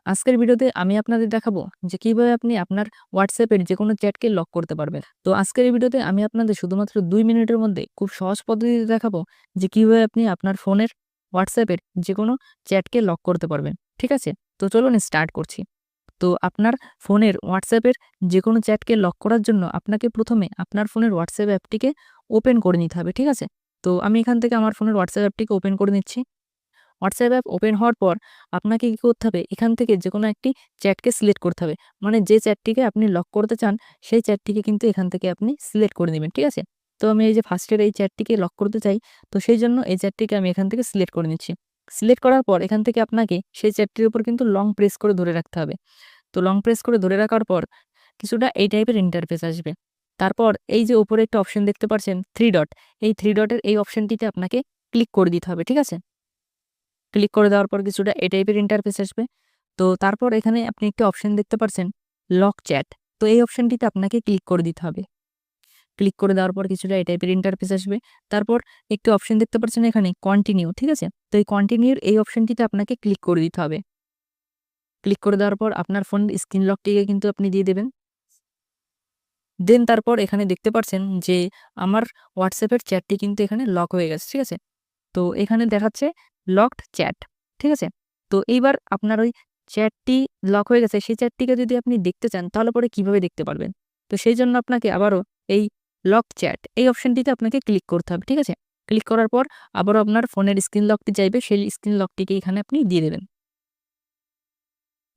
আজকের ভিডিওতে আমি আপনাদের দেখাবো যে কিভাবে আপনি আপনার হোয়াটসঅ্যাপের যেকোনো চ্যাটকে লক করতে পারবেন। তো আজকের এই ভিডিওতে আমি আপনাদের শুধুমাত্র ২ মিনিটের মধ্যে খুব সহজ পদ্ধতিতে দেখাবো যে কিভাবে আপনি আপনার ফোনের হোয়াটসঅ্যাপের যেকোনো চ্যাটকে লক করতে পারবেন। ঠিক আছে? তো চলুন স্টার্ট করছি। তো আপনার ফোনের হোয়াটসঅ্যাপের যেকোনো চ্যাটকে লক করার জন্য আপনাকে ১ম এ আপনার ফোনের হোয়াটসঅ্যাপ অ্যাপটিকে ওপেন করে নিতে হবে। ঠিক আছে? তো আমি এখান থেকে আমার ফোনের হোয়াটসঅ্যাপ অ্যাপটিকে ওপেন করে নিচ্ছি। হোয়াটসঅ্যাপ অ্যাপ ওপেন হওয়ার পর আপনাকে কি করতে হবে? এখান থেকে যেকোনো একটি চ্যাটকে সিলেক্ট করতে হবে। মানে যে চ্যাটটিকে আপনি লক করতে চান, সেই চ্যাটটিকে কিন্তু এখান থেকে আপনি সিলেক্ট করে নিবেন। ঠিক আছে? তো আমি এই যে ফার্স্টের এই চ্যাটটিকে লক করতে চাই। তো সেইজন্য এই চ্যাটটিকে আমি এখান থেকে সিলেক্ট করে নিচ্ছি। সিলেক্ট করার পর এখান থেকে আপনাকে সেই চ্যাটটির উপর কিন্তু লং প্রেস করে ধরে রাখতে হবে। তো লং প্রেস করে ধরে রাখার পর কিছুটা এই টাইপের ইন্টারফেস আসবে। তারপর এই যে উপরে একটা অপশন দেখতে পাচ্ছেন 3 ডট, এই 3 ডটের এই অপশনটিতে আপনাকে ক্লিক করে দিতে হবে। ঠিক আছে? ক্লিক করে দেওয়ার পর কিছুটা এই টাইপের ইন্টারফেস আসবে। তো তারপর এখানে আপনি একটি অপশন দেখতে পাচ্ছেন লক চ্যাট। তো এই অপশনটিতে আপনাকে ক্লিক করে দিতে হবে। ক্লিক করে দেওয়ার পর কিছুটা এই টাইপের ইন্টারফেস আসবে। তারপর একটি অপশন দেখতে পাচ্ছেন এখানে কন্টিনিউ, ঠিক আছে? তো এই কন্টিনিউর এই অপশনটিতে আপনাকে ক্লিক করে দিতে হবে। ক্লিক করে দেওয়ার পর আপনার ফোনের স্ক্রিন লকটিকে কিন্তু আপনি দিয়ে দেবেন। দেন তারপর এখানে দেখতে পাচ্ছেন যে আমার হোয়াটসঅ্যাপের চ্যাটটি কিন্তু এখানে লক হয়ে গেছে, ঠিক আছে? তো এখানে দেখাচ্ছে লকড চ্যাট। ঠিক আছে? তো এইবার আপনার ওই চ্যাটটি লক হয়ে গেছে, সেই চ্যাটটিকে যদি আপনি দেখতে চান তাহলে পরে কিভাবে দেখতে পারবেন? তো সেইজন্য আপনাকে আবারও এই লক চ্যাট এই অপশনটিতে আপনাকে ক্লিক করতে হবে। ঠিক আছে? ক্লিক করার পর আবারও আপনার ফোনের স্ক্রিন লকটি চাইবে, সেই স্ক্রিন লকটিকে এখানে আপনি দিয়ে দেবেন।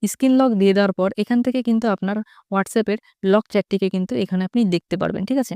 স্ক্রিন লক দিয়ে দেওয়ার পর এখান থেকে কিন্তু আপনার হোয়াটসঅ্যাপের লক চ্যাটটিকে কিন্তু এখানে আপনি দেখতে পারবেন। ঠিক আছে?